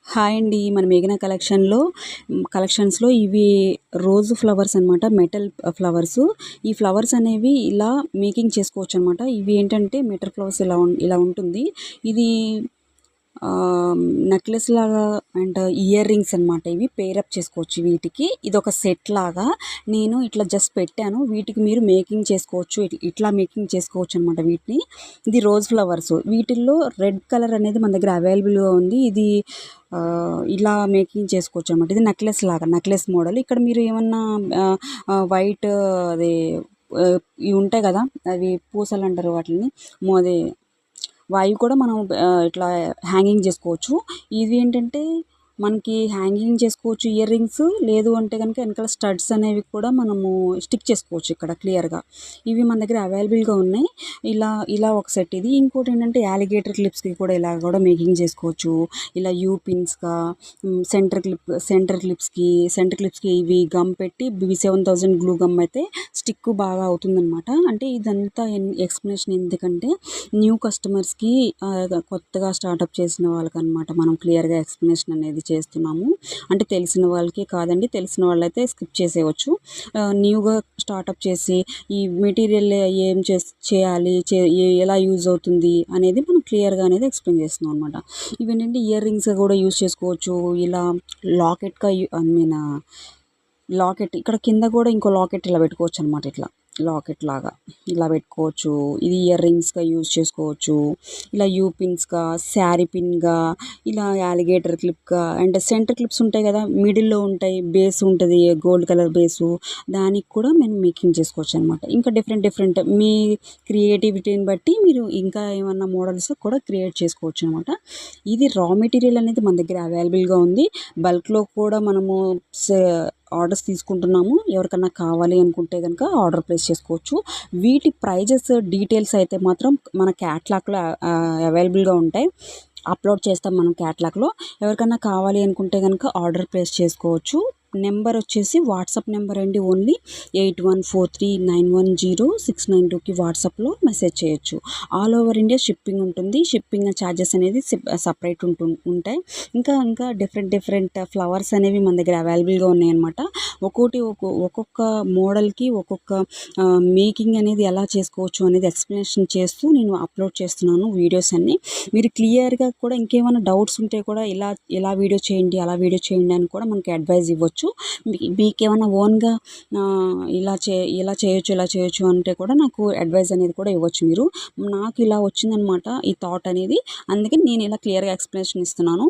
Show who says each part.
Speaker 1: Hi అండి. మన మేఘనా కలెక్షన్స్‌లో ఇవి రోజ్ ఫ్లవర్స్ అనమాట. Metal flowers. ఈ ఫ్లవర్స్ అనేవి ఇలా మేకింగ్ చేసుకోవచ్చనమాట. ఇవి ఏంటంటే మెటల్ ఫ్లవర్స్ ఇలా ఉంటుంది. ఇది నెక్లెస్ లాగా అండ్ ఇయర్ రింగ్స్ అనమాట. ఇవి పేరప్ చేసుకోవచ్చు వీటికి. ఇదొక సెట్ లాగా నేను ఇట్లా జస్ట్ పెట్టాను. వీటికి మీరు మేకింగ్ చేసుకోవచ్చు. ఇట్లా మేకింగ్ చేసుకోవచ్చు అనమాట వీటిని. ఇది రోజ్ ఫ్లవర్స్. వీటిల్లో రెడ్ కలర్ అనేది మన దగ్గర అవైలబుల్‌గా ఉంది. ఇది ఇలా మేకింగ్ చేసుకోవచ్చు అనమాట. ఇది నెక్లెస్ లాగా, నెక్లెస్ మోడల్. ఇక్కడ మీరు ఏమన్నా వైట్ అది ఇవి ఉంటాయి కదా, అవి పూసలు అంటారు వాటిని. అదే అవి కూడా మనం ఇట్లా హ్యాంగింగ్ చేసుకోవచ్చు. ఇవి ఏంటంటే మనకి హ్యాంగింగ్ చేసుకోవచ్చు ఇయర్ రింగ్స్. లేదు అంటే కనుక వెనకాల స్టడ్స్ అనేవి కూడా మనము స్టిక్ చేసుకోవచ్చు ఇక్కడ క్లియర్గా. ఇవి మన దగ్గర అవైలబుల్గా ఉన్నాయి. ఇలా ఒక సెట్ ఇది. ఇంకోటి ఏంటంటే యాలిగేటర్ క్లిప్స్కి కూడా ఇలా కూడా మేకింగ్ చేసుకోవచ్చు. ఇలా యూ పిన్స్గా, సెంటర్ క్లిప్స్కి ఇవి గమ్ పెట్టి B7000 గ్లూ గమ్ అయితే స్టిక్ బాగా అవుతుందన్నమాట. అంటే ఇదంతా ఎక్స్ప్లెనేషన్ ఎందుకంటే న్యూ కస్టమర్స్కి, కొత్తగా స్టార్టప్ చేసిన వాళ్ళకనమాట మనం క్లియర్గా ఎక్స్ప్లెనేషన్ అనేది చేస్తున్నాము. అంటే తెలిసిన వాళ్ళకి కాదండి, తెలిసిన వాళ్ళైతే స్కిప్ చేసేయవచ్చు. న్యూగా స్టార్టప్ చేసి ఈ మెటీరియల్ ఏం చేయాలి, ఎలా యూజ్ అవుతుంది అనేది మనం క్లియర్గా అనేది ఎక్స్ప్లెయిన్ చేస్తున్నాం అనమాట. ఇవేంటంటే ఇయర్ రింగ్స్ కూడా యూజ్ చేసుకోవచ్చు. ఇలా లాకెట్గా లాకెట్ ఇక్కడ కింద కూడా ఇంకో లాకెట్ ఇలా పెట్టుకోవచ్చు అనమాట. ఇట్లా లాకెట్ లాగా ఇలా పెట్టుకోవచ్చు. ఇది ఇయర్ రింగ్స్గా యూజ్ చేసుకోవచ్చు. ఇలా యూ పిన్స్గా, శారీ పిన్గా, ఇలా యాలిగేటర్ క్లిప్గా అండ్ సెంటర్ క్లిప్స్ ఉంటాయి కదా, మిడిల్లో ఉంటాయి, బేస్ ఉంటుంది గోల్డ్ కలర్ బేసు, దానికి కూడా మేము మేకింగ్ చేసుకోవచ్చు అనమాట. ఇంకా డిఫరెంట్ మీ క్రియేటివిటీని బట్టి మీరు ఇంకా ఏమన్నా మోడల్స్ కూడా క్రియేట్ చేసుకోవచ్చు అనమాట. ఇది రా మెటీరియల్ అనేది మన దగ్గర అవైలబుల్గా ఉంది. బల్క్లో కూడా మనము ఆర్డర్స్ తీసుకుంటున్నాము. ఎవరికన్నా కావాలి అనుకుంటే కనుక ఆర్డర్ ప్లేస్ చేసుకోవచ్చు. వీటి ప్రైజెస్ డీటెయిల్స్ అయితే మాత్రం మన క్యాట్లాగ్లో అవైలబుల్గా ఉంటాయి. అప్లోడ్ చేస్తాం మనం క్యాట్లాగ్లో. ఎవరికన్నా కావాలి అనుకుంటే కనుక ఆర్డర్ ప్లేస్ చేసుకోవచ్చు. నెంబర్ వచ్చేసి వాట్సాప్ నెంబర్ అండి. ఓన్లీ 8143910692కి వాట్సాప్లో మెసేజ్ చేయొచ్చు. ఆల్ ఓవర్ ఇండియా షిప్పింగ్ ఉంటుంది. షిప్పింగ్ ఛార్జెస్ అనేది సపరేట్ ఉంటాయి. ఇంకా డిఫరెంట్ ఫ్లవర్స్ అనేవి మన దగ్గర అవైలబుల్గా ఉన్నాయన్నమాట. ఒక్కొక్క మోడల్కి ఒక్కొక్క మేకింగ్ అనేది ఎలా చేసుకోవచ్చు అనేది ఎక్స్ప్లెనేషన్ చేస్తూ నేను అప్లోడ్ చేస్తున్నాను వీడియోస్ అన్నీ. మీరు క్లియర్గా కూడా ఇంకేమైనా డౌట్స్ ఉంటే కూడా ఇలా వీడియో చేయండి, అలా వీడియో చేయండి అని కూడా మనకి అడ్వైజ్ ఇవ్వచ్చు. మీకేమైనా ఓన్గా ఇలా చేయొచ్చు అంటే కూడా నాకు అడ్వైజ్ అనేది కూడా ఇవ్వచ్చు మీరు. నాకు ఇలా వచ్చిందనమాట ఈ థాట్ అనేది. అందుకని నేను ఇలా క్లియర్గా ఎక్స్ప్లెనేషన్ ఇస్తున్నాను.